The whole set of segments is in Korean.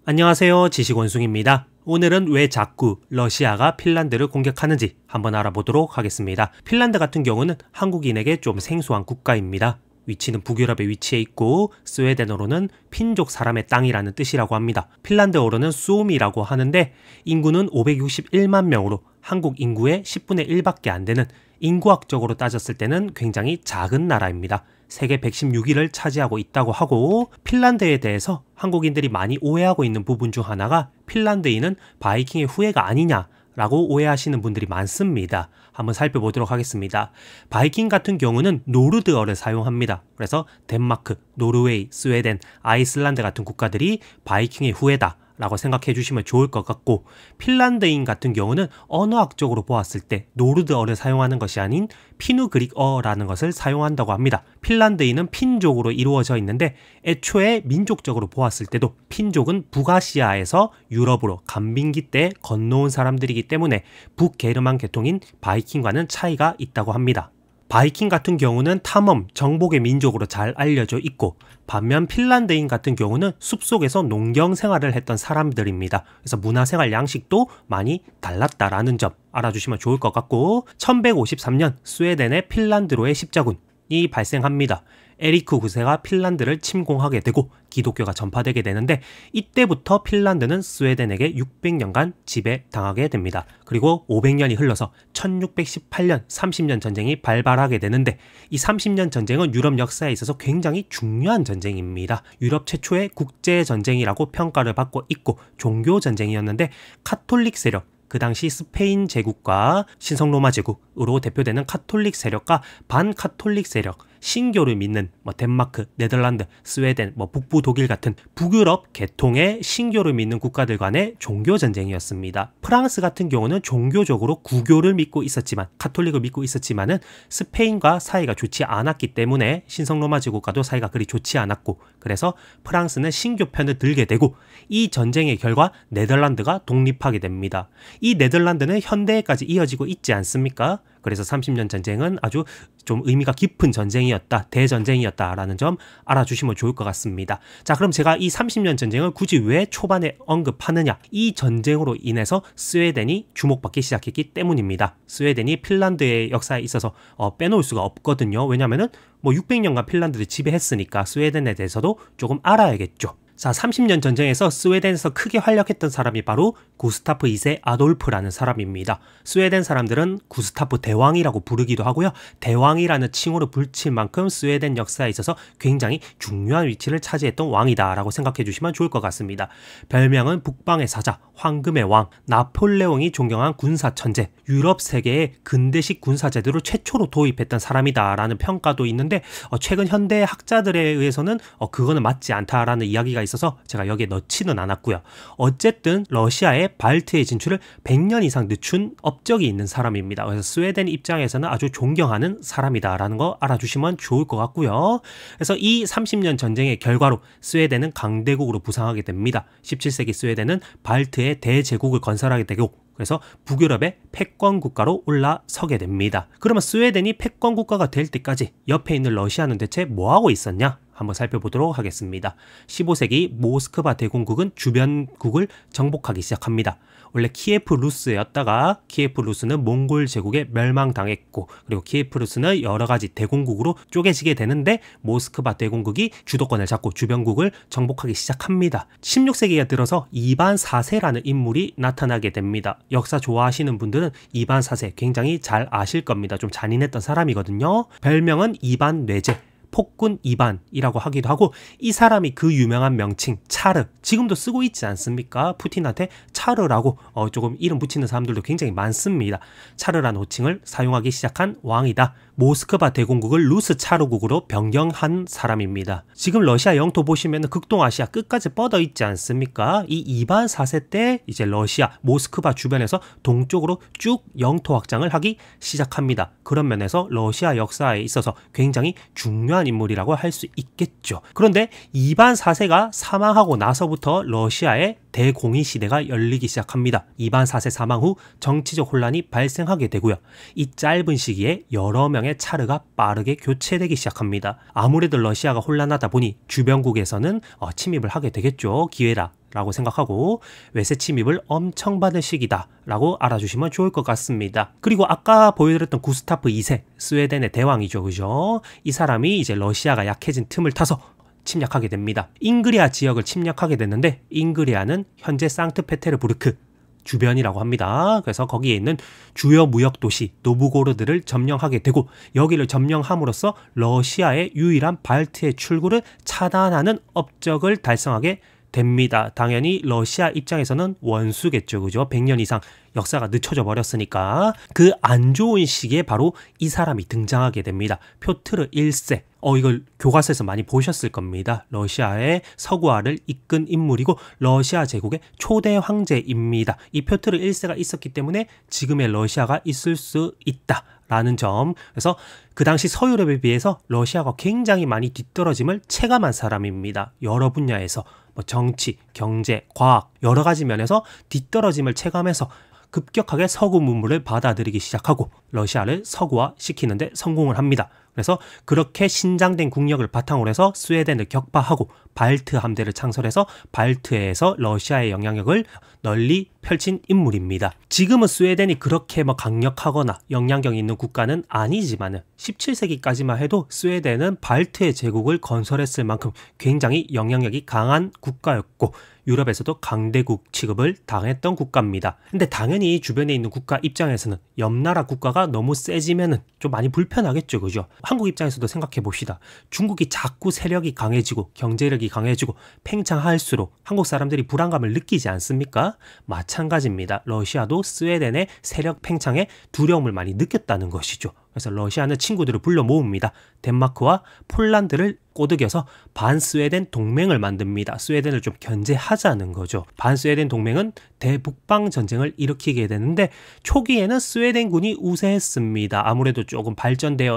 안녕하세요, 지식원숭입니다. 오늘은 왜 자꾸 러시아가 핀란드를 공격하는지 한번 알아보도록 하겠습니다. 핀란드 같은 경우는 한국인에게 좀 생소한 국가입니다. 위치는 북유럽에 위치해 있고 스웨덴어로는 핀족 사람의 땅이라는 뜻이라고 합니다. 핀란드어로는 suom이라고 하는데 인구는 561만 명으로 한국 인구의 10분의 1밖에 안 되는, 인구학적으로 따졌을 때는 굉장히 작은 나라입니다. 세계 116위를 차지하고 있다고 하고, 핀란드에 대해서 한국인들이 많이 오해하고 있는 부분 중 하나가 핀란드인은 바이킹의 후예가 아니냐라고 오해하시는 분들이 많습니다. 한번 살펴보도록 하겠습니다. 바이킹 같은 경우는 노르드어를 사용합니다. 그래서 덴마크, 노르웨이, 스웨덴, 아이슬란드 같은 국가들이 바이킹의 후예다 라고 생각해 주시면 좋을 것 같고, 핀란드인 같은 경우는 언어학적으로 보았을 때 노르드어를 사용하는 것이 아닌 피누그릭어라는 것을 사용한다고 합니다. 핀란드인은 핀족으로 이루어져 있는데 애초에 민족적으로 보았을 때도 핀족은 북아시아에서 유럽으로 간빙기 때 건너온 사람들이기 때문에 북게르만 계통인 바이킹과는 차이가 있다고 합니다. 바이킹 같은 경우는 탐험, 정복의 민족으로 잘 알려져 있고, 반면 핀란드인 같은 경우는 숲속에서 농경 생활을 했던 사람들입니다. 그래서 문화생활 양식도 많이 달랐다라는 점 알아주시면 좋을 것 같고, 1153년 스웨덴의 핀란드로의 십자군이 발생합니다. 에리크 9세가 핀란드를 침공하게 되고 기독교가 전파되게 되는데, 이때부터 핀란드는 스웨덴에게 600년간 지배당하게 됩니다. 그리고 500년이 흘러서 1618년 30년 전쟁이 발발하게 되는데, 이 30년 전쟁은 유럽 역사에 있어서 굉장히 중요한 전쟁입니다. 유럽 최초의 국제전쟁이라고 평가를 받고 있고 종교 전쟁이었는데, 카톨릭 세력, 그 당시 스페인 제국과 신성로마 제국으로 대표되는 카톨릭 세력과 반카톨릭 세력, 신교를 믿는 덴마크, 네덜란드, 스웨덴, 북부 독일 같은 북유럽 계통의 신교를 믿는 국가들 간의 종교 전쟁이었습니다. 프랑스 같은 경우는 종교적으로 구교를 믿고 있었지만, 카톨릭을 믿고 있었지만은 스페인과 사이가 좋지 않았기 때문에 신성로마 제국과도 사이가 그리 좋지 않았고, 그래서 프랑스는 신교 편을 들게 되고, 이 전쟁의 결과 네덜란드가 독립하게 됩니다. 이 네덜란드는 현대에까지 이어지고 있지 않습니까? 그래서 30년 전쟁은 아주 좀 의미가 깊은 전쟁이었다, 대전쟁이었다라는 점 알아주시면 좋을 것 같습니다. 자, 그럼 제가 이 30년 전쟁을 굳이 왜 초반에 언급하느냐? 이 전쟁으로 인해서 스웨덴이 주목받기 시작했기 때문입니다. 스웨덴이 핀란드의 역사에 있어서 빼놓을 수가 없거든요. 왜냐면은 600년간 핀란드를 지배했으니까 스웨덴에 대해서도 조금 알아야겠죠. 자, 30년 전쟁에서 스웨덴에서 크게 활약했던 사람이 바로 구스타프 2세 아돌프라는 사람입니다. 스웨덴 사람들은 구스타프 대왕이라고 부르기도 하고요. 대왕이라는 칭호를 붙일 만큼 스웨덴 역사에 있어서 굉장히 중요한 위치를 차지했던 왕이다라고 생각해 주시면 좋을 것 같습니다. 별명은 북방의 사자, 황금의 왕, 나폴레옹이 존경한 군사 천재, 유럽 세계의 근대식 군사 제도를 최초로 도입했던 사람이다라는 평가도 있는데, 최근 현대 학자들에 의해서는 그거는 맞지 않다라는 이야기가 있어서 제가 여기에 넣지는 않았고요. 어쨌든 러시아의 발트해 진출을 100년 이상 늦춘 업적이 있는 사람입니다. 그래서 스웨덴 입장에서는 아주 존경하는 사람이다라는 거 알아주시면 좋을 것 같고요. 그래서 이 30년 전쟁의 결과로 스웨덴은 강대국으로 부상하게 됩니다. 17세기 스웨덴은 발트의 대제국을 건설하게 되고, 그래서 북유럽의 패권 국가로 올라서게 됩니다. 그러면 스웨덴이 패권 국가가 될 때까지 옆에 있는 러시아는 대체 뭐하고 있었냐? 한번 살펴보도록 하겠습니다. 15세기 모스크바 대공국은 주변국을 정복하기 시작합니다. 원래 키예프 루스였다가 키예프 루스는 몽골 제국에 멸망당했고, 그리고 키예프 루스는 여러 가지 대공국으로 쪼개지게 되는데, 모스크바 대공국이 주도권을 잡고 주변국을 정복하기 시작합니다. 16세기에 들어서 이반 4세라는 인물이 나타나게 됩니다. 역사 좋아하시는 분들은 이반 4세 굉장히 잘 아실 겁니다. 좀 잔인했던 사람이거든요. 별명은 이반 뇌제, 폭군 이반이라고 하기도 하고, 이 사람이 그 유명한 명칭 차르, 지금도 쓰고 있지 않습니까? 푸틴한테 차르라고 조금 이름 붙이는 사람들도 굉장히 많습니다. 차르라는 호칭을 사용하기 시작한 왕이다. 모스크바 대공국을 루스 차르국으로 변경한 사람입니다. 지금 러시아 영토 보시면 극동아시아 끝까지 뻗어 있지 않습니까? 이 이반 4세 때 이제 러시아 모스크바 주변에서 동쪽으로 쭉 영토 확장을 하기 시작합니다. 그런 면에서 러시아 역사에 있어서 굉장히 중요한 인물이라고 할 수 있겠죠. 그런데 이반 4세가 사망하고 나서부터 러시아의 대공의 시대가 열리기 시작합니다. 이반 4세 사망 후 정치적 혼란이 발생하게 되고요. 이 짧은 시기에 여러 명의 차르가 빠르게 교체되기 시작합니다. 아무래도 러시아가 혼란하다 보니 주변국에서는 침입을 하게 되겠죠. 기회라 라고 생각하고 외세 침입을 엄청 받은 시기다 라고 알아주시면 좋을 것 같습니다. 그리고 아까 보여드렸던 구스타프 2세 스웨덴의 대왕이죠. 그죠? 이 사람이 이제 러시아가 약해진 틈을 타서 침략하게 됩니다. 잉그리아 지역을 침략하게 됐는데 잉그리아는 현재 상트페테르부르크 주변이라고 합니다. 그래서 거기에 있는 주요 무역 도시 노브고로드를 점령하게 되고 여기를 점령함으로써 러시아의 유일한 발트해 출구를 차단하는 업적을 달성하게 됩니다. 당연히 러시아 입장에서는 원수겠죠. 그죠? 100년 이상 역사가 늦춰져 버렸으니까 그 안 좋은 시기에 바로 이 사람이 등장하게 됩니다. 표트르 1세. 이걸 교과서에서 많이 보셨을 겁니다. 러시아의 서구화를 이끈 인물이고 러시아 제국의 초대 황제입니다. 이 표트르 1세가 있었기 때문에 지금의 러시아가 있을 수 있다. 라는 점. 그래서 그 당시 서유럽에 비해서 러시아가 굉장히 많이 뒤떨어짐을 체감한 사람입니다. 여러 분야에서 정치, 경제, 과학 여러 가지 면에서 뒤떨어짐을 체감해서 급격하게 서구 문물을 받아들이기 시작하고 러시아를 서구화시키는데 성공을 합니다. 그래서 그렇게 신장된 국력을 바탕으로 해서 스웨덴을 격파하고 발트 함대를 창설해서 발트해에서 러시아의 영향력을 널리 펼친 인물입니다. 지금은 스웨덴이 그렇게 강력하거나 영향력 있는 국가는 아니지만 17세기까지만 해도 스웨덴은 발트해 제국을 건설했을 만큼 굉장히 영향력이 강한 국가였고 유럽에서도 강대국 취급을 당했던 국가입니다. 근데 당연히 주변에 있는 국가 입장에서는 옆나라 국가가 너무 세지면은 좀 많이 불편하겠죠. 그죠? 한국 입장에서도 생각해 봅시다. 중국이 자꾸 세력이 강해지고 경제력이 강해지고 팽창할수록 한국 사람들이 불안감을 느끼지 않습니까? 마찬가지입니다. 러시아도 스웨덴의 세력 팽창에 두려움을 많이 느꼈다는 것이죠. 그래서 러시아는 친구들을 불러 모읍니다. 덴마크와 폴란드를 꼬드겨서 반스웨덴 동맹을 만듭니다. 스웨덴을 좀 견제하자는 거죠. 반스웨덴 동맹은 대북방 전쟁을 일으키게 되는데 초기에는 스웨덴군이 우세했습니다. 아무래도 조금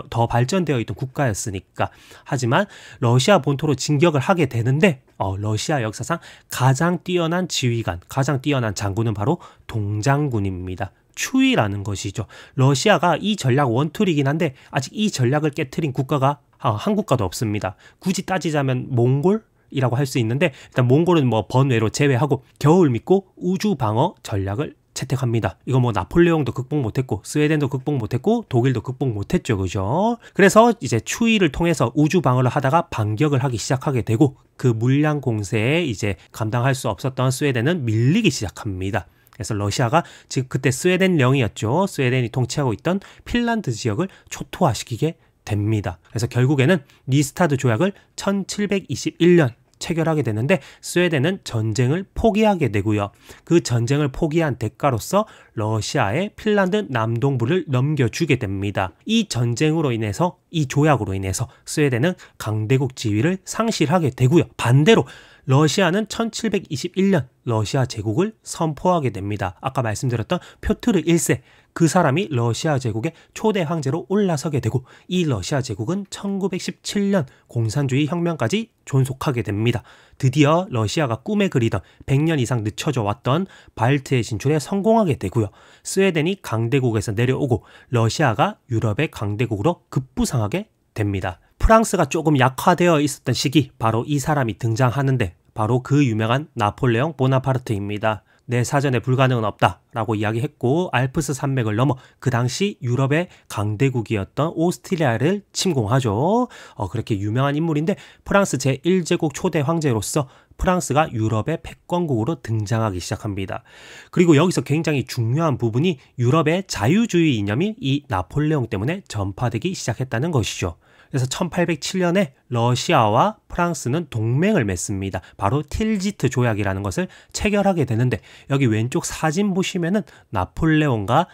더 발전되어 있던 국가였으니까. 하지만 러시아 본토로 진격을 하게 되는데 러시아 역사상 가장 뛰어난 지휘관, 가장 뛰어난 장군은 바로 동장군입니다. 추위라는 것이죠. 러시아가 이 전략 원툴이긴 한데 아직 이 전략을 깨트린 국가가 한 국가도 없습니다. 굳이 따지자면 몽골이라고 할 수 있는데 일단 몽골은 번외로 제외하고 겨울 믿고 우주 방어 전략을 채택합니다. 이거 나폴레옹도 극복 못했고 스웨덴도 극복 못했고 독일도 극복 못했죠. 그죠? 그래서 이제 추위를 통해서 우주 방어를 하다가 반격을 하기 시작하게 되고 그 물량 공세에 이제 감당할 수 없었던 스웨덴은 밀리기 시작합니다. 그래서 러시아가 지금 그때 스웨덴령이었죠. 스웨덴이 통치하고 있던 핀란드 지역을 초토화시키게 됩니다. 그래서 결국에는 니스타드 조약을 1721년 체결하게 되는데 스웨덴은 전쟁을 포기하게 되고요. 그 전쟁을 포기한 대가로서 러시아의 핀란드 남동부를 넘겨주게 됩니다. 이 전쟁으로 인해서 이 조약으로 인해서 스웨덴은 강대국 지위를 상실하게 되고요. 반대로 러시아는 1721년 러시아 제국을 선포하게 됩니다. 아까 말씀드렸던 표트르 1세 그 사람이 러시아 제국의 초대 황제로 올라서게 되고 이 러시아 제국은 1917년 공산주의 혁명까지 존속하게 됩니다. 드디어 러시아가 꿈에 그리던 100년 이상 늦춰져 왔던 발트해 진출에 성공하게 되고요. 스웨덴이 강대국에서 내려오고 러시아가 유럽의 강대국으로 급부상하게 됩니다. 프랑스가 조금 약화되어 있었던 시기 바로 이 사람이 등장하는데 바로 그 유명한 나폴레옹 보나파르트입니다. 내 사전에 불가능은 없다 라고 이야기했고 알프스 산맥을 넘어 그 당시 유럽의 강대국이었던 오스트리아를 침공하죠. 그렇게 유명한 인물인데 프랑스 제1제국 초대 황제로서 프랑스가 유럽의 패권국으로 등장하기 시작합니다. 그리고 여기서 굉장히 중요한 부분이 유럽의 자유주의 이념이 이 나폴레옹 때문에 전파되기 시작했다는 것이죠. 그래서 1807년에 러시아와 프랑스는 동맹을 맺습니다. 바로 틸지트 조약이라는 것을 체결하게 되는데 여기 왼쪽 사진 보시면은 나폴레옹과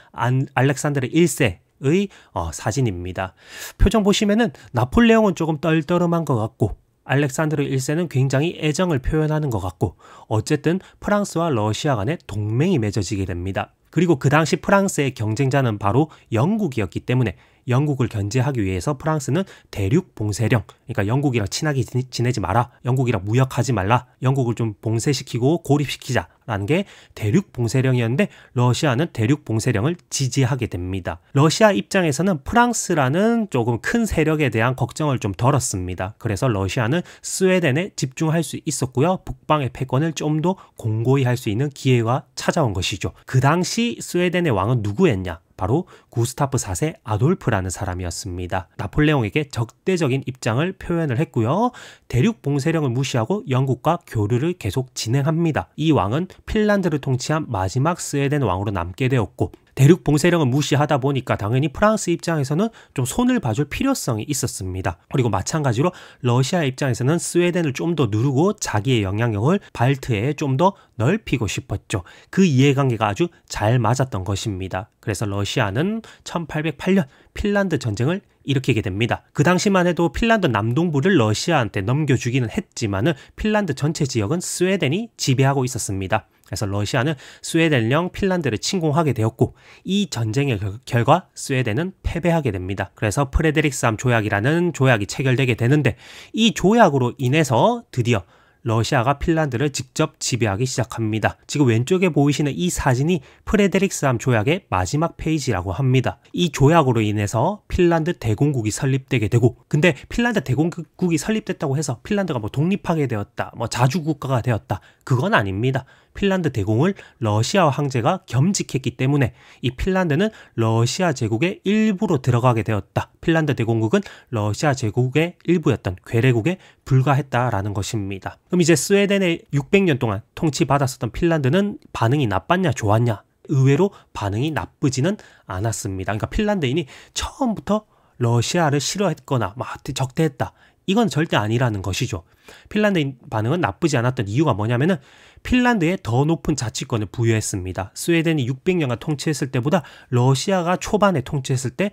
알렉산드르 1세의 사진입니다. 표정 보시면은 나폴레옹은 조금 떨떠름한 것 같고 알렉산드르 1세는 굉장히 애정을 표현하는 것 같고 어쨌든 프랑스와 러시아 간의 동맹이 맺어지게 됩니다. 그리고 그 당시 프랑스의 경쟁자는 바로 영국이었기 때문에 영국을 견제하기 위해서 프랑스는 대륙 봉쇄령, 그러니까 영국이랑 친하게 지내지 마라, 영국이랑 무역하지 말라, 영국을 좀 봉쇄시키고 고립시키자 라는 게 대륙 봉쇄령이었는데 러시아는 대륙 봉쇄령을 지지하게 됩니다. 러시아 입장에서는 프랑스라는 조금 큰 세력에 대한 걱정을 좀 덜었습니다. 그래서 러시아는 스웨덴에 집중할 수 있었고요. 북방의 패권을 좀 더 공고히 할 수 있는 기회가 찾아온 것이죠. 그 당시 스웨덴의 왕은 누구였냐? 바로 구스타프 4세 아돌프라는 사람이었습니다. 나폴레옹에게 적대적인 입장을 표현을 했고요. 대륙 봉쇄령을 무시하고 영국과 교류를 계속 진행합니다. 이 왕은 핀란드를 통치한 마지막 스웨덴 왕으로 남게 되었고 대륙 봉쇄령을 무시하다 보니까 당연히 프랑스 입장에서는 좀 손을 봐줄 필요성이 있었습니다. 그리고 마찬가지로 러시아 입장에서는 스웨덴을 좀 더 누르고 자기의 영향력을 발트해에 좀 더 넓히고 싶었죠. 그 이해관계가 아주 잘 맞았던 것입니다. 그래서 러시아는 1808년 핀란드 전쟁을 일으키게 됩니다. 그 당시만 해도 핀란드 남동부를 러시아한테 넘겨주기는 했지만은 핀란드 전체 지역은 스웨덴이 지배하고 있었습니다. 그래서 러시아는 스웨덴령 핀란드를 침공하게 되었고 이 전쟁의 결과 스웨덴은 패배하게 됩니다. 그래서 프레데릭스함 조약이라는 조약이 체결되게 되는데 이 조약으로 인해서 드디어 러시아가 핀란드를 직접 지배하기 시작합니다. 지금 왼쪽에 보이시는 이 사진이 프레데릭스함 조약의 마지막 페이지라고 합니다. 이 조약으로 인해서 핀란드 대공국이 설립되게 되고 근데 핀란드 대공국이 설립됐다고 해서 핀란드가 뭐 독립하게 되었다, 뭐 자주국가가 되었다 그건 아닙니다. 핀란드 대공을 러시아 황제가 겸직했기 때문에 이 핀란드는 러시아 제국의 일부로 들어가게 되었다. 핀란드 대공국은 러시아 제국의 일부였던 괴뢰국에 불과했다라는 것입니다. 그럼 이제 스웨덴에 600년 동안 통치받았었던 핀란드는 반응이 나빴냐 좋았냐? 의외로 반응이 나쁘지는 않았습니다. 그러니까 핀란드인이 처음부터 러시아를 싫어했거나 막 적대했다. 이건 절대 아니라는 것이죠. 핀란드의 반응은 나쁘지 않았던 이유가 뭐냐면은 핀란드에 더 높은 자치권을 부여했습니다. 스웨덴이 600년간 통치했을 때보다 러시아가 초반에 통치했을 때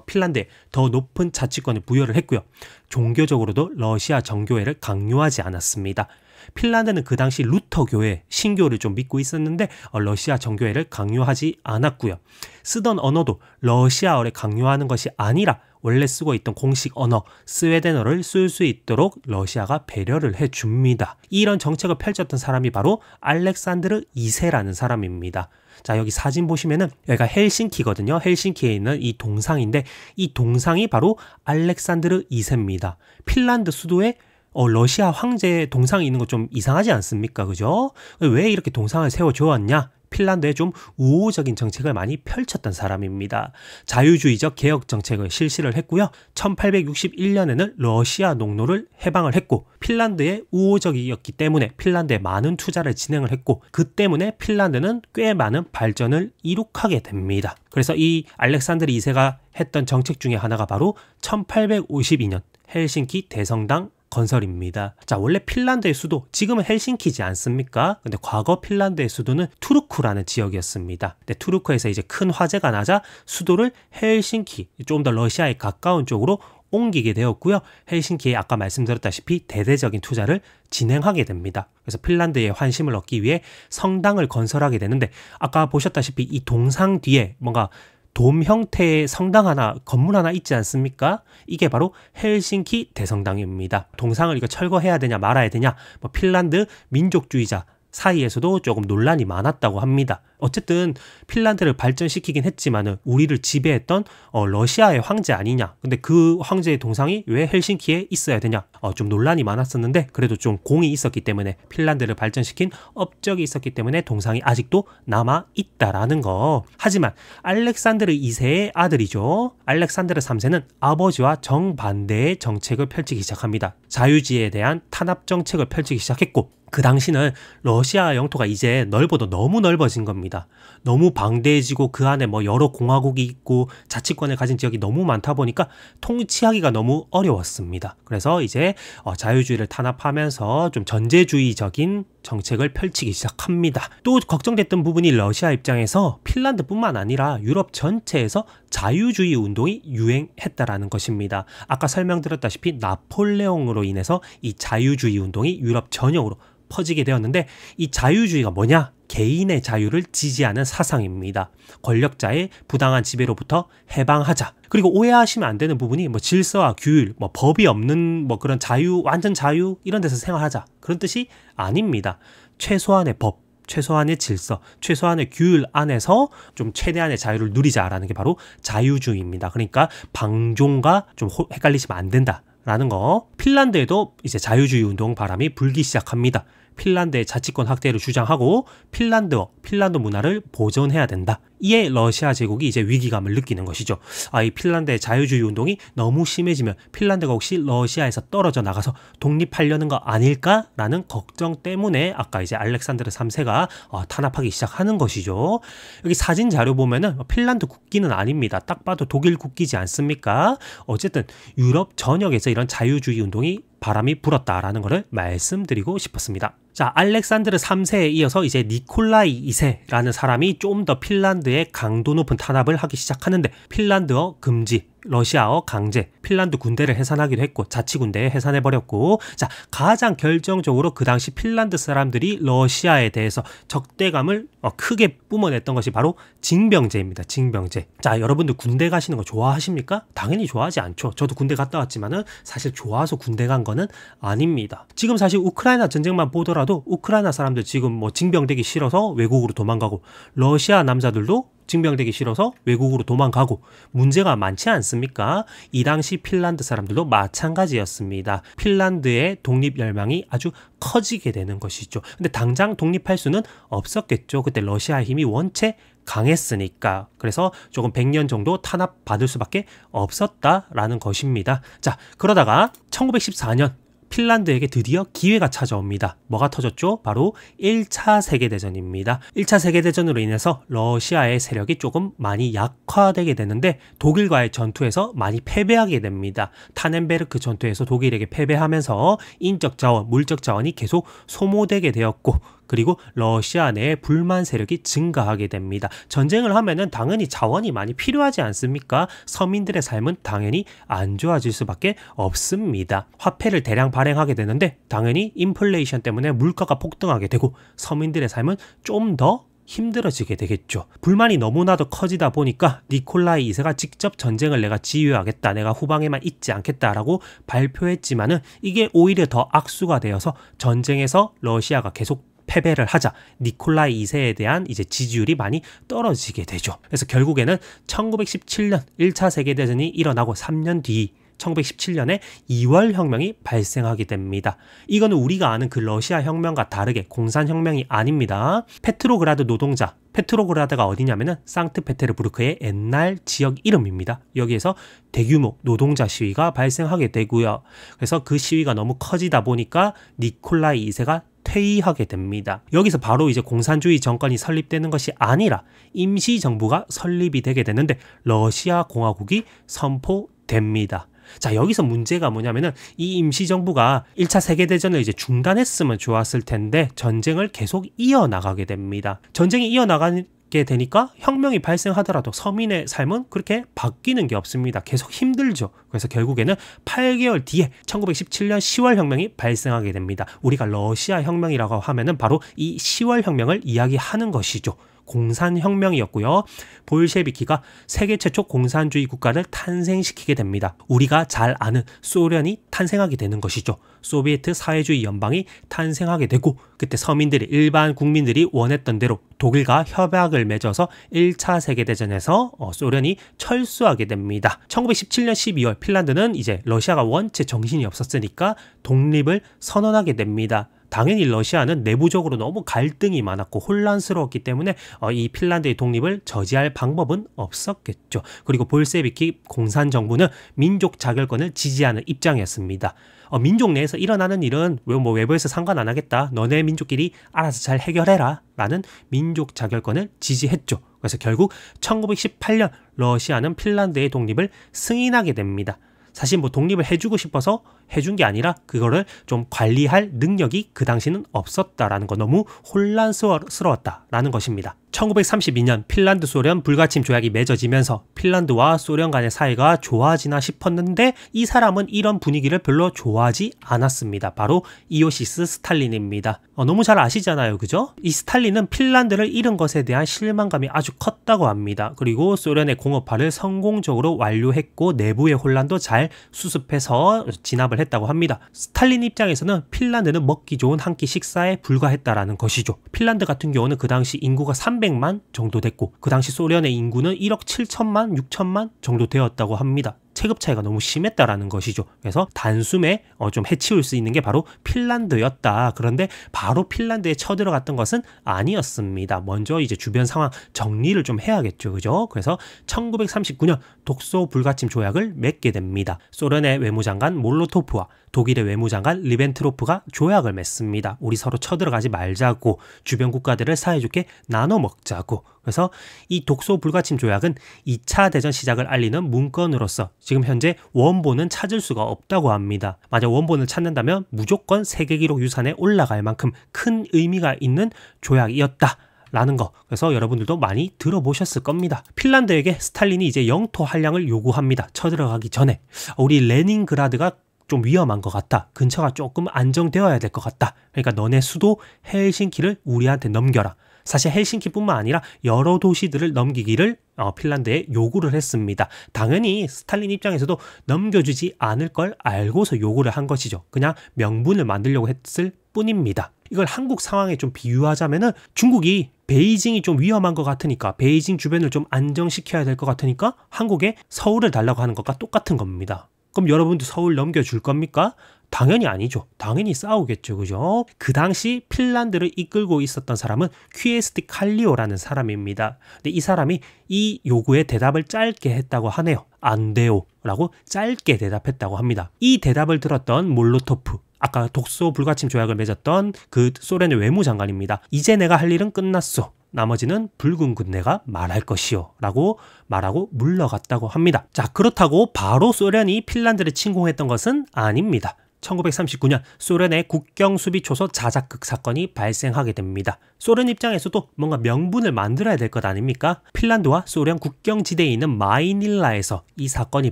핀란드에 더 높은 자치권을 부여를 했고요. 종교적으로도 러시아 정교회를 강요하지 않았습니다. 핀란드는 그 당시 루터 교회, 신교를 좀 믿고 있었는데 러시아 정교회를 강요하지 않았고요. 쓰던 언어도 러시아어를 강요하는 것이 아니라 원래 쓰고 있던 공식 언어 스웨덴어를 쓸 수 있도록 러시아가 배려를 해줍니다. 이런 정책을 펼쳤던 사람이 바로 알렉산드르 2세라는 사람입니다. 자, 여기 사진 보시면은 여기가 헬싱키거든요. 헬싱키에 있는 이 동상인데 이 동상이 바로 알렉산드르 2세입니다. 핀란드 수도에 러시아 황제 동상이 있는 거 좀 이상하지 않습니까? 그죠? 왜 이렇게 동상을 세워주었냐? 핀란드에 좀 우호적인 정책을 많이 펼쳤던 사람입니다. 자유주의적 개혁 정책을 실시를 했고요. 1861년에는 러시아 농노를 해방을 했고 핀란드에 우호적이었기 때문에 핀란드에 많은 투자를 진행을 했고 그 때문에 핀란드는 꽤 많은 발전을 이룩하게 됩니다. 그래서 이 알렉산드르 2세가 했던 정책 중에 하나가 바로 1852년 헬싱키 대성당 건설입니다. 자, 원래 핀란드의 수도 지금은 헬싱키지 않습니까? 근데 과거 핀란드의 수도는 투르쿠라는 지역이었습니다. 근데 투르쿠에서 이제 큰 화재가 나자 수도를 헬싱키, 좀 더 러시아에 가까운 쪽으로 옮기게 되었고요. 헬싱키에 아까 말씀드렸다시피 대대적인 투자를 진행하게 됩니다. 그래서 핀란드의 환심을 얻기 위해 성당을 건설하게 되는데 아까 보셨다시피 이 동상 뒤에 뭔가 돔 형태의 성당 하나, 건물 하나 있지 않습니까? 이게 바로 헬싱키 대성당입니다. 동상을 이거 철거해야 되냐 말아야 되냐 뭐 핀란드 민족주의자 사이에서도 조금 논란이 많았다고 합니다. 어쨌든 핀란드를 발전시키긴 했지만은 우리를 지배했던 러시아의 황제 아니냐. 근데 그 황제의 동상이 왜 헬싱키에 있어야 되냐. 좀 논란이 많았었는데 그래도 좀 공이 있었기 때문에 핀란드를 발전시킨 업적이 있었기 때문에 동상이 아직도 남아 있다라는 거. 하지만 알렉산드르 2세의 아들이죠. 알렉산드르 3세는 아버지와 정반대의 정책을 펼치기 시작합니다. 자유주의에 대한 탄압 정책을 펼치기 시작했고 그 당시는 러시아 영토가 이제 넓어도 너무 넓어진 겁니다. 너무 방대해지고 그 안에 뭐 여러 공화국이 있고 자치권을 가진 지역이 너무 많다 보니까 통치하기가 너무 어려웠습니다. 그래서 이제 자유주의를 탄압하면서 좀 전제주의적인 정책을 펼치기 시작합니다. 또 걱정됐던 부분이 러시아 입장에서 핀란드뿐만 아니라 유럽 전체에서 자유주의 운동이 유행했다라는 것입니다. 아까 설명드렸다시피 나폴레옹으로 인해서 이 자유주의 운동이 유럽 전역으로 퍼지게 되었는데 이 자유주의가 뭐냐? 개인의 자유를 지지하는 사상입니다. 권력자의 부당한 지배로부터 해방하자. 그리고 오해하시면 안 되는 부분이 뭐 질서와 규율, 뭐 법이 없는 뭐 그런 자유, 완전 자유 이런 데서 생활하자. 그런 뜻이 아닙니다. 최소한의 법, 최소한의 질서, 최소한의 규율 안에서 좀 최대한의 자유를 누리자라는 게 바로 자유주의입니다. 그러니까 방종과 좀 헷갈리시면 안 된다라는 거. 핀란드에도 이제 자유주의 운동 바람이 불기 시작합니다. 핀란드의 자치권 확대를 주장하고 핀란드 문화를 보존해야 된다. 이에 러시아 제국이 이제 위기감을 느끼는 것이죠. 이 핀란드의 자유주의 운동이 너무 심해지면 핀란드가 혹시 러시아에서 떨어져 나가서 독립하려는 거 아닐까라는 걱정 때문에 아까 이제 알렉산드르 3세가 탄압하기 시작하는 것이죠. 여기 사진 자료 보면은 핀란드 국기는 아닙니다. 딱 봐도 독일 국기지 않습니까? 어쨌든 유럽 전역에서 이런 자유주의 운동이 바람이 불었다라는 것을 말씀드리고 싶었습니다. 자, 알렉산드르 3세에 이어서 이제 니콜라이 2세라는 사람이 좀 더 핀란드의 강도 높은 탄압을 하기 시작하는데 핀란드어 금지, 러시아어 강제, 핀란드 군대를 해산하기도 했고 자치군대에 해산해버렸고, 자, 가장 결정적으로 그 당시 핀란드 사람들이 러시아에 대해서 적대감을 크게 뿜어냈던 것이 바로 징병제입니다. 징병제. 자, 여러분들 군대 가시는 거 좋아하십니까? 당연히 좋아하지 않죠. 저도 군대 갔다 왔지만은 사실 좋아서 군대 간 거는 아닙니다. 지금 사실 우크라이나 전쟁만 보더라도 우크라이나 사람들 지금 뭐 징병되기 싫어서 외국으로 도망가고, 러시아 남자들도 징병되기 싫어서 외국으로 도망가고 문제가 많지 않습니까? 이 당시 핀란드 사람들도 마찬가지였습니다. 핀란드의 독립 열망이 아주 커지게 되는 것이죠. 근데 당장 독립할 수는 없었겠죠. 그때 러시아의 힘이 원체 강했으니까. 그래서 조금 100년 정도 탄압받을 수밖에 없었다라는 것입니다. 자, 그러다가 1914년 핀란드에게 드디어 기회가 찾아옵니다. 뭐가 터졌죠? 바로 1차 세계대전입니다. 1차 세계대전으로 인해서 러시아의 세력이 조금 많이 약화되게 되는데 독일과의 전투에서 많이 패배하게 됩니다. 타넨베르크 전투에서 독일에게 패배하면서 인적 자원, 물적 자원이 계속 소모되게 되었고, 그리고 러시아 내에 불만 세력이 증가하게 됩니다. 전쟁을 하면은 당연히 자원이 많이 필요하지 않습니까? 서민들의 삶은 당연히 안 좋아질 수밖에 없습니다. 화폐를 대량 발행하게 되는데 당연히 인플레이션 때문에 물가가 폭등하게 되고 서민들의 삶은 좀 더 힘들어지게 되겠죠. 불만이 너무나도 커지다 보니까 니콜라이 2세가 직접 전쟁을 내가 지휘하겠다, 내가 후방에만 있지 않겠다라고 발표했지만은 이게 오히려 더 악수가 되어서 전쟁에서 러시아가 계속 패배를 하자 니콜라이 2세에 대한 이제 지지율이 많이 떨어지게 되죠. 그래서 결국에는 1917년 1차 세계대전이 일어나고 3년 뒤 1917년에 2월 혁명이 발생하게 됩니다. 이거는 우리가 아는 그 러시아 혁명과 다르게 공산혁명이 아닙니다. 페트로그라드 노동자, 페트로그라드가 어디냐면은 상트페테르부르크의 옛날 지역 이름입니다. 여기에서 대규모 노동자 시위가 발생하게 되고요. 그래서 그 시위가 너무 커지다 보니까 니콜라이 2세가 퇴위하게 됩니다. 여기서 바로 이제 공산주의 정권이 설립되는 것이 아니라 임시정부가 설립이 되게 되는데 러시아 공화국이 선포됩니다. 자, 여기서 문제가 뭐냐면은 이 임시정부가 1차 세계대전을 이제 중단했으면 좋았을 텐데 전쟁을 계속 이어나가게 됩니다. 전쟁이 이어나가게 되니까 혁명이 발생하더라도 서민의 삶은 그렇게 바뀌는 게 없습니다. 계속 힘들죠. 그래서 결국에는 8개월 뒤에 1917년 10월 혁명이 발생하게 됩니다. 우리가 러시아 혁명이라고 하면은 바로 이 10월 혁명을 이야기하는 것이죠. 공산혁명이었고요. 볼셰비키가 세계 최초 공산주의 국가를 탄생시키게 됩니다. 우리가 잘 아는 소련이 탄생하게 되는 것이죠. 소비에트 사회주의 연방이 탄생하게 되고, 그때 서민들이, 일반 국민들이 원했던 대로 독일과 협약을 맺어서 1차 세계대전에서 소련이 철수하게 됩니다. 1917년 12월 핀란드는 이제 러시아가 원체 정신이 없었으니까 독립을 선언하게 됩니다. 당연히 러시아는 내부적으로 너무 갈등이 많았고 혼란스러웠기 때문에 이 핀란드의 독립을 저지할 방법은 없었겠죠. 그리고 볼셰비키 공산정부는 민족 자결권을 지지하는 입장이었습니다. 민족 내에서 일어나는 일은 외부에서 상관 안 하겠다, 너네 민족끼리 알아서 잘 해결해라 라는 민족 자결권을 지지했죠. 그래서 결국 1918년 러시아는 핀란드의 독립을 승인하게 됩니다. 사실 뭐 독립을 해주고 싶어서 해준 게 아니라 그거를 좀 관리할 능력이 그 당시는 없었다라는 거, 너무 혼란스러웠다라는 것입니다. 1932년 핀란드 소련 불가침 조약이 맺어지면서 핀란드와 소련 간의 사이가 좋아지나 싶었는데 이 사람은 이런 분위기를 별로 좋아하지 않았습니다. 바로 이오시스 스탈린입니다. 너무 잘 아시잖아요, 그죠? 이 스탈린은 핀란드를 잃은 것에 대한 실망감이 아주 컸다고 합니다. 그리고 소련의 공업화를 성공적으로 완료했고 내부의 혼란도 잘 수습해서 진압을 대답을 했다고 합니다. 스탈린 입장에서는 핀란드는 먹기 좋은 한 끼 식사에 불과했다라는 것이죠. 핀란드 같은 경우는 그 당시 인구가 300만 정도 됐고 그 당시 소련의 인구는 1억 7천만, 6천만 정도 되었다고 합니다. 체급 차이가 너무 심했다라는 것이죠. 그래서 단숨에 좀 해치울 수 있는 게 바로 핀란드였다. 그런데 바로 핀란드에 쳐들어갔던 것은 아니었습니다. 먼저 이제 주변 상황 정리를 좀 해야겠죠. 그죠? 그래서 1939년 독소 불가침 조약을 맺게 됩니다. 소련의 외무장관 몰로토프와 독일의 외무장관 리벤트로프가 조약을 맺습니다. 우리 서로 쳐들어가지 말자고, 주변 국가들을 사이좋게 나눠 먹자고. 그래서 이 독소 불가침 조약은 2차 대전 시작을 알리는 문건으로서 지금 현재 원본은 찾을 수가 없다고 합니다. 만약 원본을 찾는다면 무조건 세계기록 유산에 올라갈 만큼 큰 의미가 있는 조약이었다 라는 거. 그래서 여러분들도 많이 들어보셨을 겁니다. 핀란드에게 스탈린이 이제 영토 한량을 요구합니다. 쳐들어가기 전에. 우리 레닌그라드가 좀 위험한 것 같다. 근처가 조금 안정되어야 될 것 같다. 그러니까 너네 수도 헬싱키를 우리한테 넘겨라. 사실 헬싱키뿐만 아니라 여러 도시들을 넘기기를 핀란드에 요구를 했습니다. 당연히 스탈린 입장에서도 넘겨주지 않을 걸 알고서 요구를 한 것이죠. 그냥 명분을 만들려고 했을 뿐입니다. 이걸 한국 상황에 좀 비유하자면은 중국이 베이징이 좀 위험한 것 같으니까, 베이징 주변을 좀 안정시켜야 될 것 같으니까 한국에 서울을 달라고 하는 것과 똑같은 겁니다. 그럼 여러분도 서울 넘겨줄 겁니까? 당연히 아니죠. 당연히 싸우겠죠. 그죠? 그 당시 핀란드를 이끌고 있었던 사람은 퀴에스티 칼리오라는 사람입니다. 근데 이 사람이 이 요구에 대답을 짧게 했다고 하네요. 안 돼요 라고 짧게 대답했다고 합니다. 이 대답을 들었던 몰로토프, 아까 독소 불가침 조약을 맺었던 그 소련의 외무장관입니다. 이제 내가 할 일은 끝났어. 나머지는 붉은 군대가 말할 것이요 라고 말하고 물러갔다고 합니다. 자, 그렇다고 바로 소련이 핀란드를 침공했던 것은 아닙니다. 1939년 소련의 국경수비초소 자작극 사건이 발생하게 됩니다. 소련 입장에서도 뭔가 명분을 만들어야 될 것 아닙니까? 핀란드와 소련 국경지대에 있는 마이닐라에서 이 사건이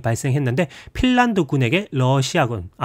발생했는데 핀란드군에게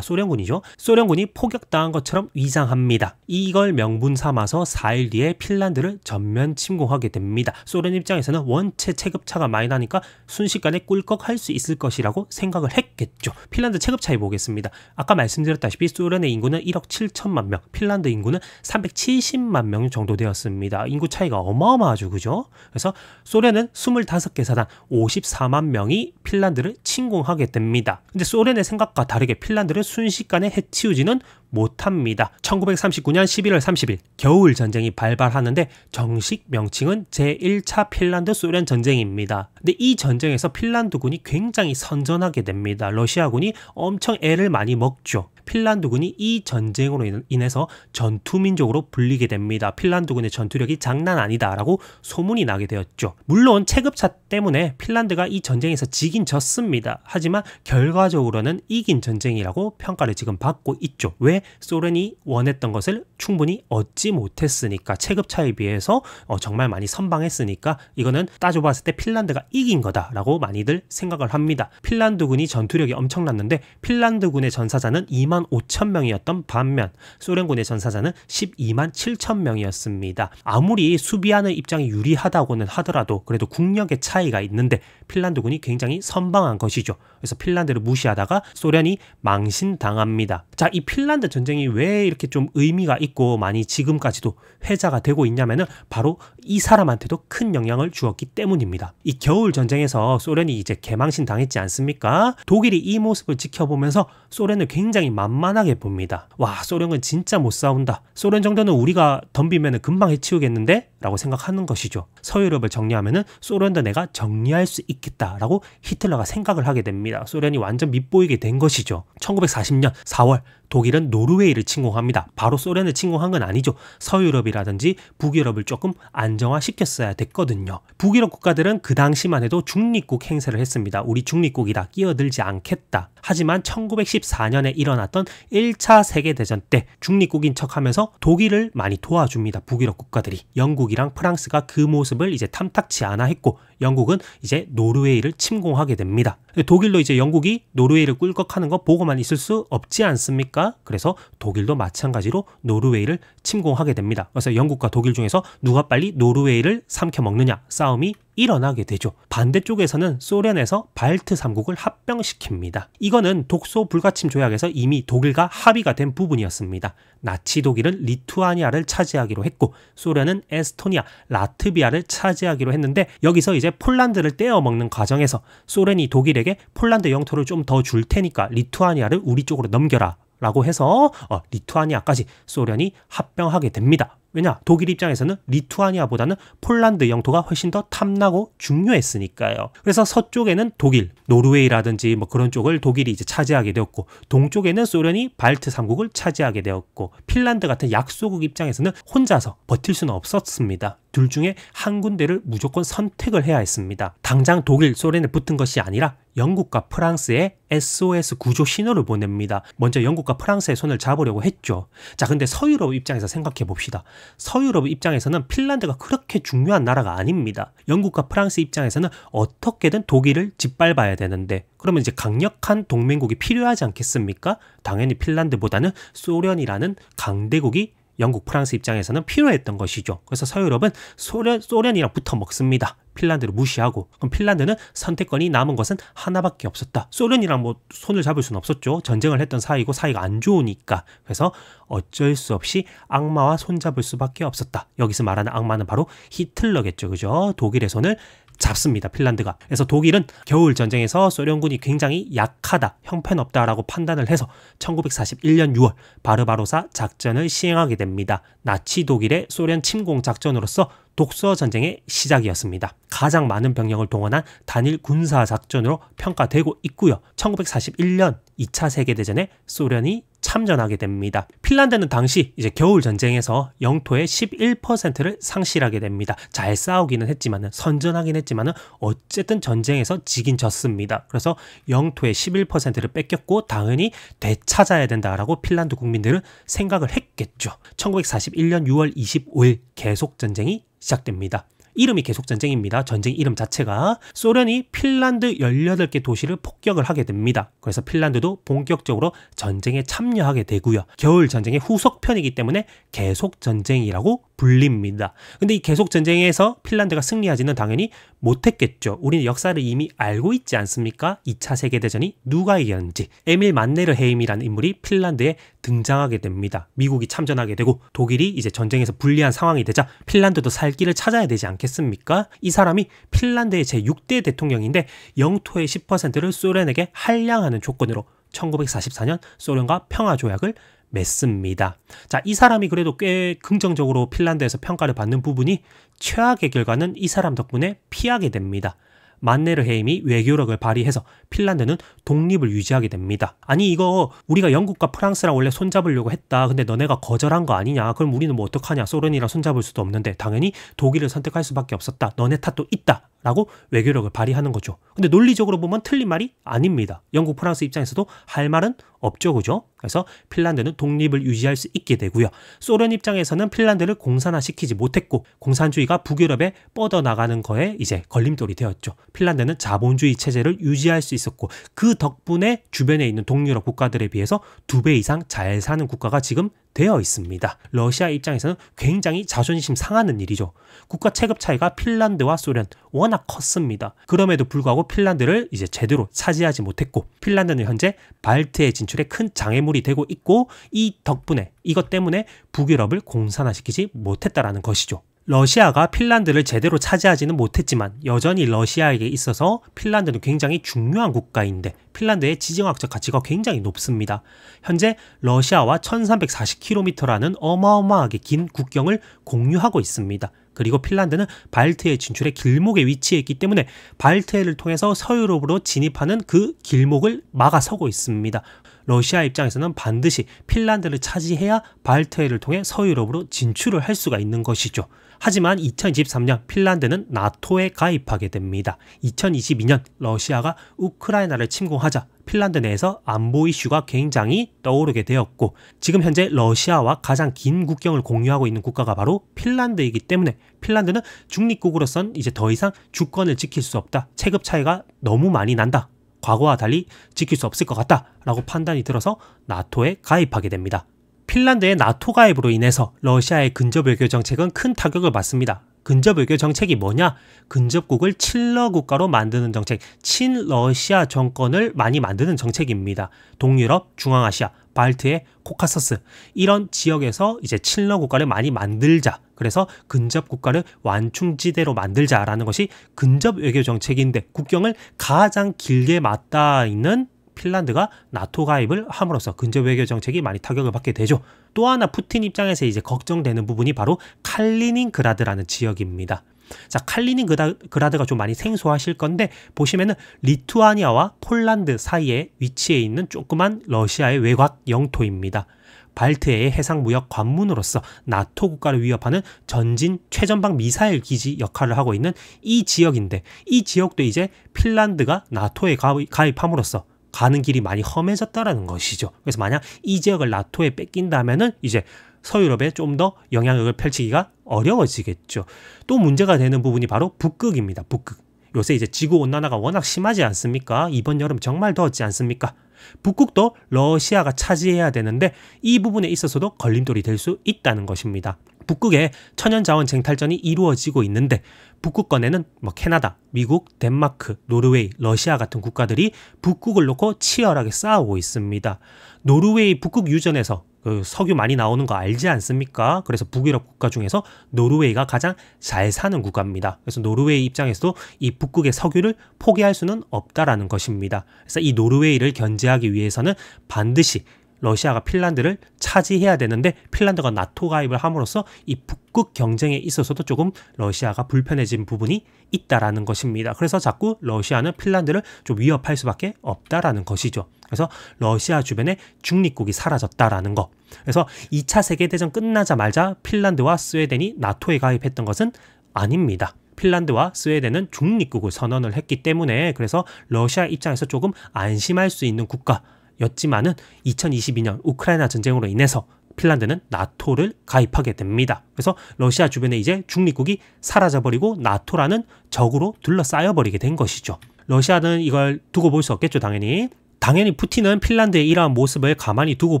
소련군이죠. 소련군이 포격당한 것처럼 위장합니다. 이걸 명분 삼아서 4일 뒤에 핀란드를 전면 침공하게 됩니다. 소련 입장에서는 원체 체급차가 많이 나니까 순식간에 꿀꺽할 수 있을 것이라고 생각을 했겠죠. 핀란드 체급 차이 보겠습니다. 아까 말씀드렸다시피 소련의 인구는 1억 7천만 명, 핀란드 인구는 370만 명 정도 되었습니다. 인구 차이가 어마어마하죠. 그죠? 그래서 소련은 25개 사단 54만 명이 핀란드를 침공하게 됩니다. 근데 소련의 생각과 다르게 핀란드를 순식간에 해치우지는 못합니다. 1939년 11월 30일 겨울전쟁이 발발하는데 정식 명칭은 제1차 핀란드 소련 전쟁입니다. 근데 이 전쟁에서 핀란드군이 굉장히 선전하게 됩니다. 러시아군이 엄청 애를 많이 먹죠. 핀란드군이 이 전쟁으로 인해서 전투민족으로 불리게 됩니다. 핀란드군의 전투력이 장난 아니다라고 소문이 나게 되었죠. 물론 체급차 때문에 핀란드가 이 전쟁에서 지긴 졌습니다. 하지만 결과적으로는 이긴 전쟁이라고 평가를 지금 받고 있죠. 왜? 소련이 원했던 것을 충분히 얻지 못했으니까, 체급차에 비해서 정말 많이 선방했으니까 이거는 따져봤을 때 핀란드가 이긴 거다라고 많이들 생각을 합니다. 핀란드군이 전투력이 엄청났는데 핀란드군의 전사자는 2만 5천 명이었던 반면 소련군의 전사자는 12만 7천 명이었습니다. 아무리 수비하는 입장이 유리하다고는 하더라도 그래도 국력의 차이가 있는데 핀란드군이 굉장히 선방한 것이죠. 그래서 핀란드를 무시하다가 소련이 망신당합니다. 자, 이 핀란드 전쟁이 왜 이렇게 좀 의미가 있고 많이 지금까지도 회자가 되고 있냐면은 바로 이 사람한테도 큰 영향을 주었기 때문입니다. 이 겨울 전쟁에서 소련이 이제 개망신 당했지 않습니까? 독일이 이 모습을 지켜보면서 소련을 굉장히 만만하게 봅니다. 와, 소련은 진짜 못 싸운다. 소련 정도는 우리가 덤비면 금방 해치우겠는데? 라고 생각하는 것이죠. 서유럽을 정리하면은 소련도 내가 정리할 수 있겠다라고 히틀러가 생각을 하게 됩니다. 소련이 완전 밉보이게 된 것이죠. 1940년 4월 독일은 노르웨이를 침공합니다. 바로 소련을 침공한 건 아니죠. 서유럽이라든지 북유럽을 조금 안정화시켰어야 됐거든요. 북유럽 국가들은 그 당시만 해도 중립국 행세를 했습니다. 우리 중립국이다, 끼어들지 않겠다. 하지만 1914년에 일어났던 1차 세계대전 때 중립국인 척하면서 독일을 많이 도와줍니다. 북유럽 국가들이. 영국이랑 프랑스가 그 모습을 이제 탐탁치 않아 했고 영국은 이제 노르웨이를 침공하게 됩니다. 독일로 이제 영국이 노르웨이를 꿀꺽하는 거 보고만 있을 수 없지 않습니까? 않겠습니까? 그래서 독일도 마찬가지로 노르웨이를 침공하게 됩니다. 그래서 영국과 독일 중에서 누가 빨리 노르웨이를 삼켜먹느냐 싸움이 일어나게 되죠. 반대쪽에서는 소련에서 발트 3국을 합병시킵니다. 이거는 독소 불가침 조약에서 이미 독일과 합의가 된 부분이었습니다. 나치 독일은 리투아니아를 차지하기로 했고 소련은 에스토니아, 라트비아를 차지하기로 했는데 여기서 이제 폴란드를 떼어먹는 과정에서 소련이 독일에게 폴란드 영토를 좀 더 줄 테니까 리투아니아를 우리 쪽으로 넘겨라 라고 해서 리투아니아까지 소련이 합병하게 됩니다. 왜냐? 독일 입장에서는 리투아니아보다는 폴란드 영토가 훨씬 더 탐나고 중요했으니까요. 그래서 서쪽에는 독일, 노르웨이라든지 뭐 그런 쪽을 독일이 이제 차지하게 되었고 동쪽에는 소련이 발트 3국을 차지하게 되었고 핀란드 같은 약소국 입장에서는 혼자서 버틸 수는 없었습니다. 둘 중에 한 군데를 무조건 선택을 해야 했습니다. 당장 독일, 소련에 붙은 것이 아니라 영국과 프랑스에 SOS 구조 신호를 보냅니다. 먼저 영국과 프랑스의 손을 잡으려고 했죠. 자, 근데 서유럽 입장에서 생각해 봅시다. 서유럽 입장에서는 핀란드가 그렇게 중요한 나라가 아닙니다. 영국과 프랑스 입장에서는 어떻게든 독일을 짓밟아야 되는데 그러면 이제 강력한 동맹국이 필요하지 않겠습니까? 당연히 핀란드보다는 소련이라는 강대국이 영국, 프랑스 입장에서는 필요했던 것이죠. 그래서 서유럽은 소련이랑 붙어 먹습니다. 핀란드를 무시하고. 그럼 핀란드는 선택권이 남은 것은 하나밖에 없었다. 소련이랑 뭐 손을 잡을 수는 없었죠. 전쟁을 했던 사이고 사이가 안 좋으니까. 그래서 어쩔 수 없이 악마와 손잡을 수밖에 없었다. 여기서 말하는 악마는 바로 히틀러겠죠. 그죠? 독일의 손을 잡습니다. 핀란드가. 그래서 독일은 겨울 전쟁에서 소련군이 굉장히 약하다, 형편없다라고 판단을 해서 1941년 6월 바르바로사 작전을 시행하게 됩니다. 나치 독일의 소련 침공 작전으로서 독서 전쟁의 시작이었습니다. 가장 많은 병력을 동원한 단일 군사 작전으로 평가되고 있고요. 1941년 2차 세계대전에 소련이 참전하게 됩니다. 핀란드는 당시 이제 겨울 전쟁에서 영토의 11%를 상실하게 됩니다. 잘 싸우기는 했지만은 선전하긴 했지만은 어쨌든 전쟁에서 지긴 졌습니다. 그래서 영토의 11%를 뺏겼고 당연히 되찾아야 된다라고 핀란드 국민들은 생각을 했겠죠. 1941년 6월 25일 계속 전쟁이 시작됩니다. 이름이 계속전쟁입니다. 전쟁 이름 자체가. 소련이 핀란드 18개 도시를 폭격을 하게 됩니다. 그래서 핀란드도 본격적으로 전쟁에 참여하게 되고요. 겨울 전쟁의 후속편이기 때문에 계속전쟁이라고 불립니다. 근데 이 계속전쟁에서 핀란드가 승리하지는 당연히 못했겠죠. 우리는 역사를 이미 알고 있지 않습니까? 2차 세계대전이 누가 이겼는지. 에밀 만네르헤임이라는 인물이 핀란드에 등장하게 됩니다. 미국이 참전하게 되고 독일이 이제 전쟁에서 불리한 상황이 되자 핀란드도 살 길을 찾아야 되지 않겠습니까? 이 사람이 핀란드의 제6대 대통령인데 영토의 10%를 소련에게 할량하는 조건으로 1944년 소련과 평화조약을 맺습니다. 자, 이 사람이 그래도 꽤 긍정적으로 핀란드에서 평가를 받는 부분이 최악의 결과는 이 사람 덕분에 피하게 됩니다. 만네르헤임이 외교력을 발휘해서 핀란드는 독립을 유지하게 됩니다. 아니 이거 우리가 영국과 프랑스랑 원래 손잡으려고 했다. 근데 너네가 거절한 거 아니냐. 그럼 우리는 뭐 어떡하냐. 소련이랑 손잡을 수도 없는데 당연히 독일을 선택할 수밖에 없었다. 너네 탓도 있다. 라고 외교력을 발휘하는 거죠. 근데 논리적으로 보면 틀린 말이 아닙니다. 영국, 프랑스 입장에서도 할 말은 없죠. 그죠? 그래서 핀란드는 독립을 유지할 수 있게 되고요. 소련 입장에서는 핀란드를 공산화시키지 못했고 공산주의가 북유럽에 뻗어나가는 거에 이제 걸림돌이 되었죠. 핀란드는 자본주의 체제를 유지할 수 있었고 그 덕분에 주변에 있는 동유럽 국가들에 비해서 2배 이상 잘 사는 국가가 지금 되어 있습니다. 러시아 입장에서는 굉장히 자존심 상하는 일이죠. 국가 체급 차이가 핀란드와 소련 워낙 컸습니다. 그럼에도 불구하고 핀란드를 이제 제대로 차지하지 못했고 핀란드는 현재 발트해 진출에 큰 장애물이 되고 있고 이 덕분에 이것 때문에 북유럽을 공산화시키지 못했다라는 것이죠. 러시아가 핀란드를 제대로 차지하지는 못했지만 여전히 러시아에게 있어서 핀란드는 굉장히 중요한 국가인데 핀란드의 지정학적 가치가 굉장히 높습니다. 현재 러시아와 1340km라는 어마어마하게 긴 국경을 공유하고 있습니다. 그리고 핀란드는 발트해 진출의 길목에 위치해 있기 때문에 발트해를 통해서 서유럽으로 진입하는 그 길목을 막아서고 있습니다. 러시아 입장에서는 반드시 핀란드를 차지해야 발트해를 통해 서유럽으로 진출을 할 수가 있는 것이죠. 하지만 2023년 핀란드는 나토에 가입하게 됩니다. 2022년 러시아가 우크라이나를 침공하자 핀란드 내에서 안보 이슈가 굉장히 떠오르게 되었고 지금 현재 러시아와 가장 긴 국경을 공유하고 있는 국가가 바로 핀란드이기 때문에 핀란드는 중립국으로선 이제 더 이상 주권을 지킬 수 없다. 체급 차이가 너무 많이 난다. 과거와 달리 지킬 수 없을 것 같다라고 판단이 들어서 나토에 가입하게 됩니다. 핀란드의 나토 가입으로 인해서 러시아의 근접 외교 정책은 큰 타격을 받습니다. 근접 외교 정책이 뭐냐? 근접국을 친러 국가로 만드는 정책, 친러시아 정권을 많이 만드는 정책입니다. 동유럽, 중앙아시아, 발트해, 코카서스 이런 지역에서 이제 친러 국가를 많이 만들자. 그래서 근접 국가를 완충지대로 만들자라는 것이 근접 외교 정책인데 국경을 가장 길게 맞닿아 있는 핀란드가 나토 가입을 함으로써 근접 외교 정책이 많이 타격을 받게 되죠. 또 하나 푸틴 입장에서 이제 걱정되는 부분이 바로 칼리닝그라드라는 지역입니다. 자, 칼리닝그라드가 좀 많이 생소하실 건데 보시면은 리투아니아와 폴란드 사이에 위치해 있는 조그만 러시아의 외곽 영토입니다. 발트해의 해상무역 관문으로서 나토 국가를 위협하는 전진 최전방 미사일 기지 역할을 하고 있는 이 지역인데 이 지역도 이제 핀란드가 나토에 가입함으로써 가는 길이 많이 험해졌다라는 것이죠. 그래서 만약 이 지역을 나토에 뺏긴다면은 이제 서유럽에 좀 더 영향력을 펼치기가 어려워지겠죠. 또 문제가 되는 부분이 바로 북극입니다. 북극. 요새 이제 지구온난화가 워낙 심하지 않습니까? 이번 여름 정말 더웠지 않습니까? 북극도 러시아가 차지해야 되는데 이 부분에 있어서도 걸림돌이 될 수 있다는 것입니다. 북극에 천연자원 쟁탈전이 이루어지고 있는데 북극권에는 캐나다, 미국, 덴마크, 노르웨이, 러시아 같은 국가들이 북극을 놓고 치열하게 싸우고 있습니다. 노르웨이 북극 유전에서 석유 많이 나오는 거 알지 않습니까? 그래서 북유럽 국가 중에서 노르웨이가 가장 잘 사는 국가입니다. 그래서 노르웨이 입장에서도 이 북극의 석유를 포기할 수는 없다라는 것입니다. 그래서 이 노르웨이를 견제하기 위해서는 반드시 러시아가 핀란드를 차지해야 되는데 핀란드가 나토 가입을 함으로써 이 북극 경쟁에 있어서도 조금 러시아가 불편해진 부분이 있다라는 것입니다. 그래서 자꾸 러시아는 핀란드를 좀 위협할 수밖에 없다라는 것이죠. 그래서 러시아 주변에 중립국이 사라졌다라는 거. 그래서 2차 세계대전 끝나자마자 핀란드와 스웨덴이 나토에 가입했던 것은 아닙니다. 핀란드와 스웨덴은 중립국을 선언을 했기 때문에 그래서 러시아 입장에서 조금 안심할 수 있는 국가였지만은 2022년 우크라이나 전쟁으로 인해서 핀란드는 나토를 가입하게 됩니다. 그래서 러시아 주변에 이제 중립국이 사라져버리고 나토라는 적으로 둘러싸여버리게 된 것이죠. 러시아는 이걸 두고 볼 수 없겠죠, 당연히. 당연히 푸틴은 핀란드의 이러한 모습을 가만히 두고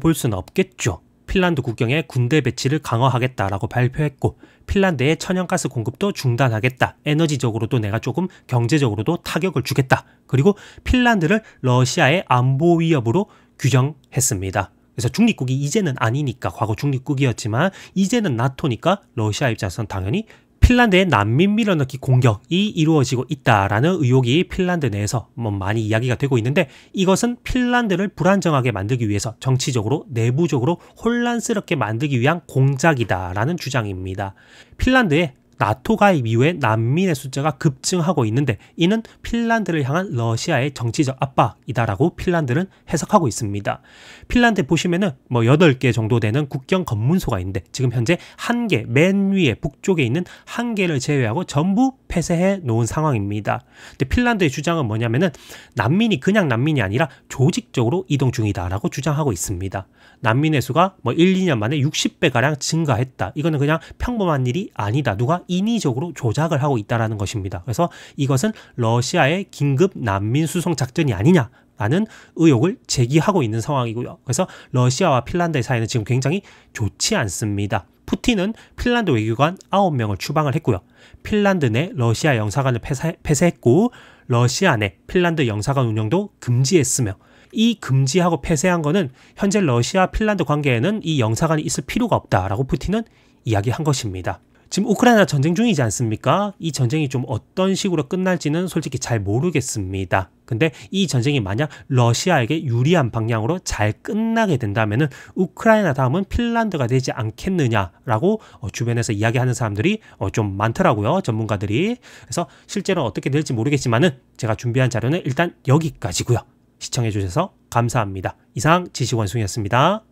볼 수는 없겠죠. 핀란드 국경에 군대 배치를 강화하겠다라고 발표했고 핀란드의 천연가스 공급도 중단하겠다. 에너지적으로도 내가 조금 경제적으로도 타격을 주겠다. 그리고 핀란드를 러시아의 안보 위협으로 규정했습니다. 그래서 중립국이 이제는 아니니까 과거 중립국이었지만 이제는 나토니까 러시아 입장에서는 당연히 핀란드의 난민 밀어넣기 공격이 이루어지고 있다라는 의혹이 핀란드 내에서 많이 이야기가 되고 있는데 이것은 핀란드를 불안정하게 만들기 위해서 정치적으로 내부적으로 혼란스럽게 만들기 위한 공작이다라는 주장입니다. 핀란드의 나토 가입 이후에 난민의 숫자가 급증하고 있는데 이는 핀란드를 향한 러시아의 정치적 압박이다라고 핀란드는 해석하고 있습니다. 핀란드 보시면은 8개 정도 되는 국경 검문소가 있는데 지금 현재 1개, 맨 위에 북쪽에 있는 1개를 제외하고 전부 폐쇄해 놓은 상황입니다. 근데 핀란드의 주장은 뭐냐면은 난민이 그냥 난민이 아니라 조직적으로 이동 중이다라고 주장하고 있습니다. 난민의 수가 1, 2년 만에 60배가량 증가했다. 이거는 그냥 평범한 일이 아니다. 누가 인위적으로 조작을 하고 있다는 것입니다. 그래서 이것은 러시아의 긴급 난민 수송 작전이 아니냐라는 의혹을 제기하고 있는 상황이고요. 그래서 러시아와 핀란드의 사이는 지금 굉장히 좋지 않습니다. 푸틴은 핀란드 외교관 9명을 추방을 했고요. 핀란드 내 러시아 영사관을 폐쇄했고 러시아 내 핀란드 영사관 운영도 금지했으며 이 금지하고 폐쇄한 거는 현재 러시아 핀란드 관계에는 이 영사관이 있을 필요가 없다라고 푸틴은 이야기한 것입니다. 지금 우크라이나 전쟁 중이지 않습니까? 이 전쟁이 좀 어떤 식으로 끝날지는 솔직히 잘 모르겠습니다. 근데 이 전쟁이 만약 러시아에게 유리한 방향으로 잘 끝나게 된다면은 우크라이나 다음은 핀란드가 되지 않겠느냐라고 주변에서 이야기하는 사람들이 좀 많더라고요. 전문가들이. 그래서 실제로 어떻게 될지 모르겠지만은 제가 준비한 자료는 일단 여기까지고요. 시청해주셔서 감사합니다. 이상 지식원숭이였습니다.